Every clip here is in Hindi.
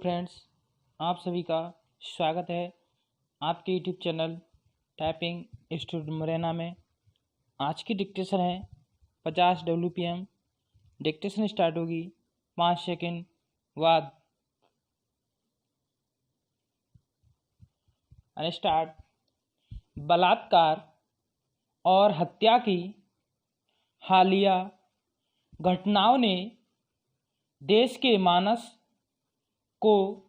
फ्रेंड्स, आप सभी का स्वागत है आपके YouTube channel typing institute Morena में। आज की डिक्टेशन है 50 WPM। डिक्टेशन स्टार्ट होगी 5 सेकंड बाद। स्टार्ट। बलात्कार और हत्या की हालिया घटनाओं ने देश के मानस को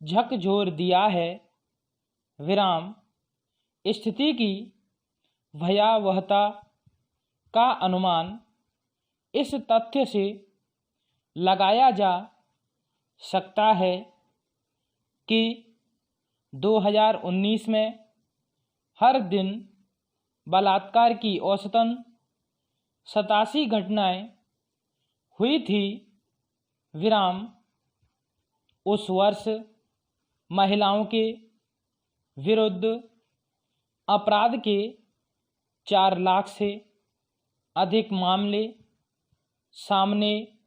झकझोर दिया है। विराम। स्थिति की भयावहता का अनुमान इस तथ्य से लगाया जा सकता है कि 2019 में हर दिन बलात्कार की औसतन 87 घटनाएं हुई थी। विराम। उस वर्ष महिलाओं के विरुद्ध अपराध के 4 लाख से अधिक मामले सामने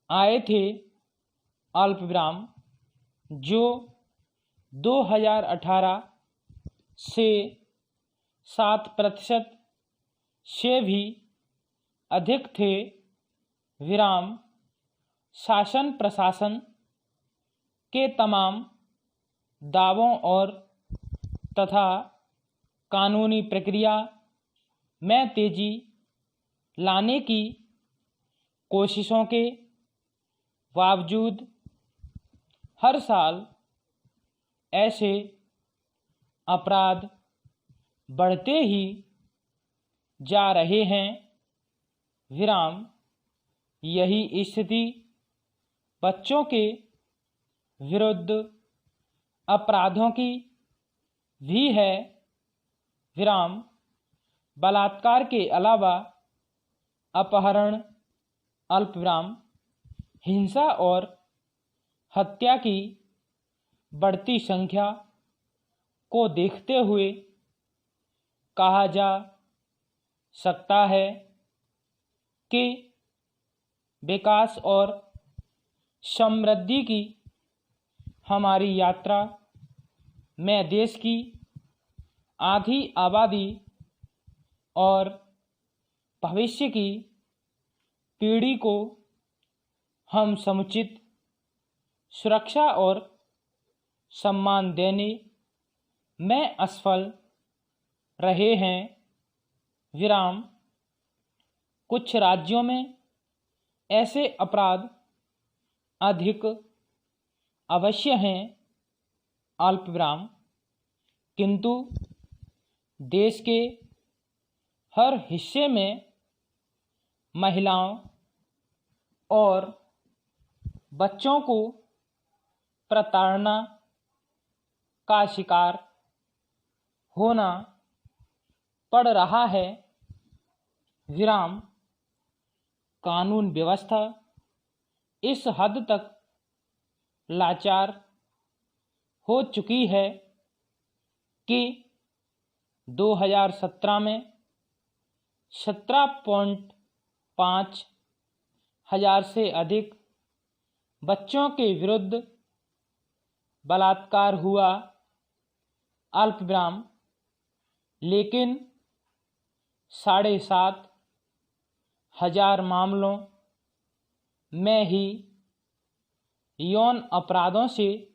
आए थे। अल्पविराम। जो 2018 से 7% से भी अधिक थे। विराम। शासन प्रशासन के तमाम दावों और तथा कानूनी प्रक्रिया में तेजी लाने की कोशिशों के बावजूद हर साल ऐसे अपराध बढ़ते ही जा रहे हैं। विराम। यही स्थिति बच्चों के विरुद्ध अपराधों की भी है। विराम। बलात्कार के अलावा अपहरण, अल्पविराम, हिंसा और हत्या की बढ़ती संख्या को देखते हुए कहा जा सकता है कि विकास और समृद्धि की हमारी यात्रा में देश की आधी आबादी और भविष्य की पीढ़ी को हम समुचित सुरक्षा और सम्मान देने में असफल रहे हैं। विराम। कुछ राज्यों में ऐसे अपराध अधिक अवश्य हैं। अल्पविराम। किंतु देश के हर हिस्से में महिलाओं और बच्चों को प्रताड़ना का शिकार होना पड़ रहा है। विराम। कानून व्यवस्था इस हद तक लाचार हो चुकी है कि 2017 में 17.5 हजार से अधिक बच्चों के विरुद्ध बलात्कार हुआ। अल्पविराम। लेकिन 7.5 हजार मामलों में ही यौन अपराधों से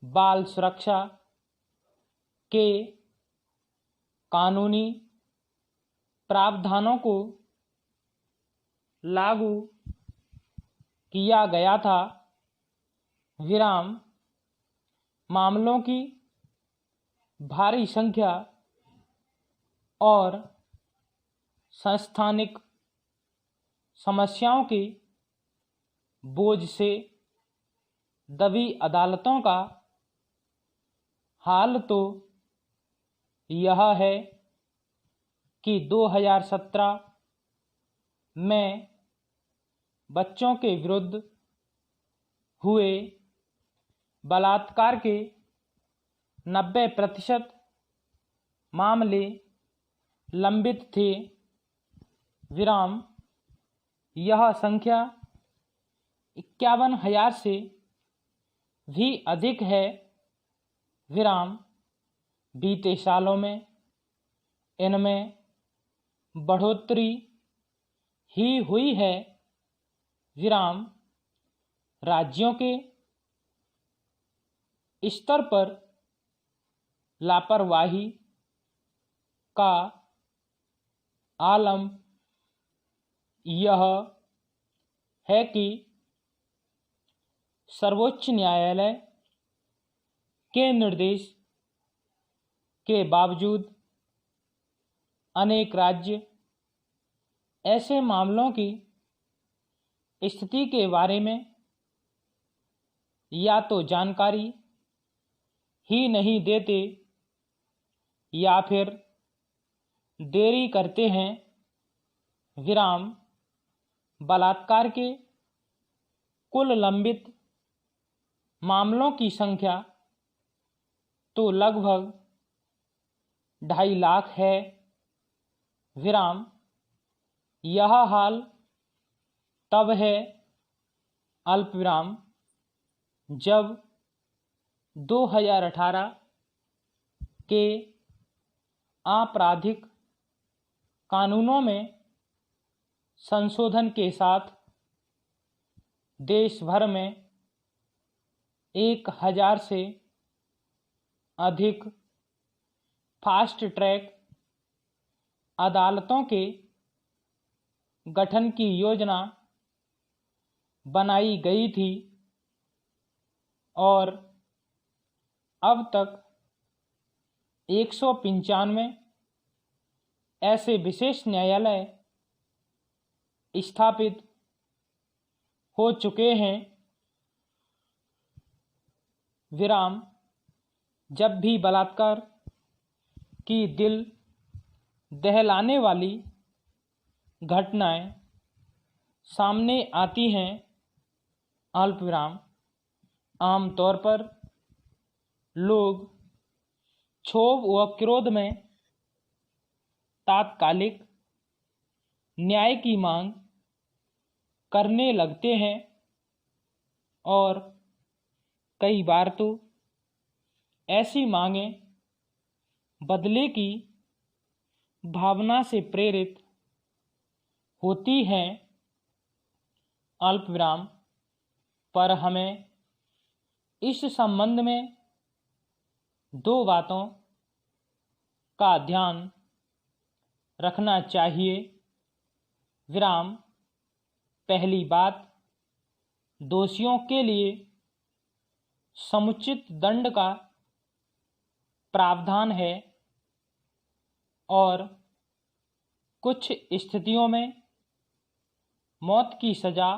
बाल सुरक्षा के कानूनी प्रावधानों को लागू किया गया था। विराम। मामलों की भारी संख्या और संस्थानिक समस्याओं के बोझ से दबी अदालतों का हाल तो यह है कि 2017 में बच्चों के विरुद्ध हुए बलात्कार के 90% मामले लंबित थे। विराम। यह संख्या 51,000 से भी अधिक है। विराम बीते सालों में इनमें बढ़ोतरी ही हुई है। विराम राज्यों के स्तर पर लापरवाही का आलम यह है कि सर्वोच्च न्यायालय के निर्देश के बावजूद अनेक राज्य ऐसे मामलों की स्थिति के बारे में या तो जानकारी ही नहीं देते या फिर देरी करते हैं। विराम बलात्कार के कुल लंबित मामलों की संख्या तो लगभग 2.5 लाख है। विराम यह हाल तब है अल्पविराम जब 2018 के आपराधिक कानूनों में संशोधन के साथ देश भर में 1,000 से अधिक फास्ट ट्रैक अदालतों के गठन की योजना बनाई गई थी और अब तक 195 ऐसे विशेष न्यायालय स्थापित हो चुके हैं। विराम जब भी बलात्कार की दिल दहलाने वाली घटनाएं सामने आती हैं, अल्पविराम आमतौर पर लोग क्षोभ व क्रोध में तात्कालिक न्याय की मांग करने लगते हैं और कई बार तो ऐसी मांगें बदले की भावना से प्रेरित होती हैं। अल्पविराम पर हमें इस संबंध में 2 बातों का ध्यान रखना चाहिए। विराम पहली बात, दोषियों के लिए समुचित दंड का प्रावधान है और कुछ स्थितियों में मौत की सजा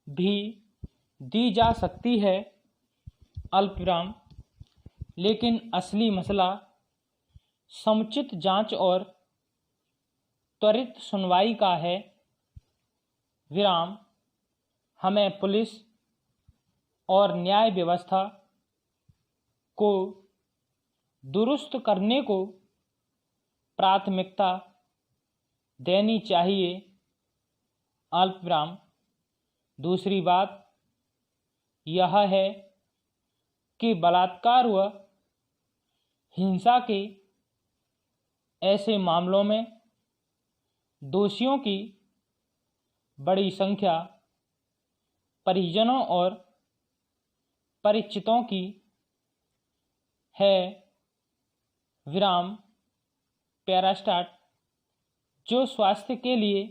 भी दी जा सकती है। अल्पविराम लेकिन असली मसला समुचित जांच और त्वरित सुनवाई का है। विराम हमें पुलिस और न्याय व्यवस्था को दुरुस्त करने को प्राथमिकता देनी चाहिए। अल्पविराम दूसरी बात यह है कि बलात्कार व हिंसा के ऐसे मामलों में दोषियों की बड़ी संख्या परिजनों और परिचितों की है। विराम पैरास्टाट जो स्वास्थ्य के लिए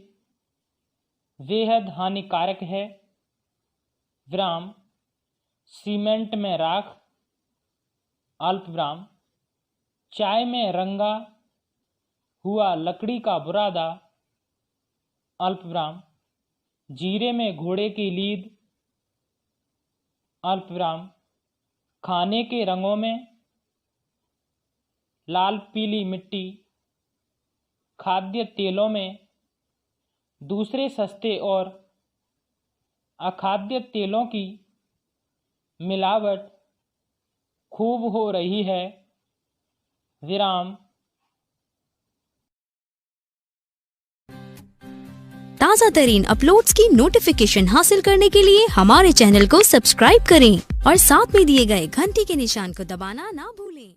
बेहद हानिकारक है। विराम सीमेंट में राख। अल्पविराम चाय में रंगा हुआ लकड़ी का बुरादा। अल्पविराम जीरे में घोड़े की लीद। अल्पविराम खाने के रंगों में लाल पीली मिट्टी। खाद्य तेलों में दूसरे सस्ते और अखाद्य तेलों की मिलावट खूब हो रही है। विराम ताज़ा तरीन अपलोड्स की नोटिफिकेशन हासिल करने के लिए हमारे चैनल को सब्सक्राइब करें और साथ में दिए गए घंटी के निशान को दबाना ना भूलें।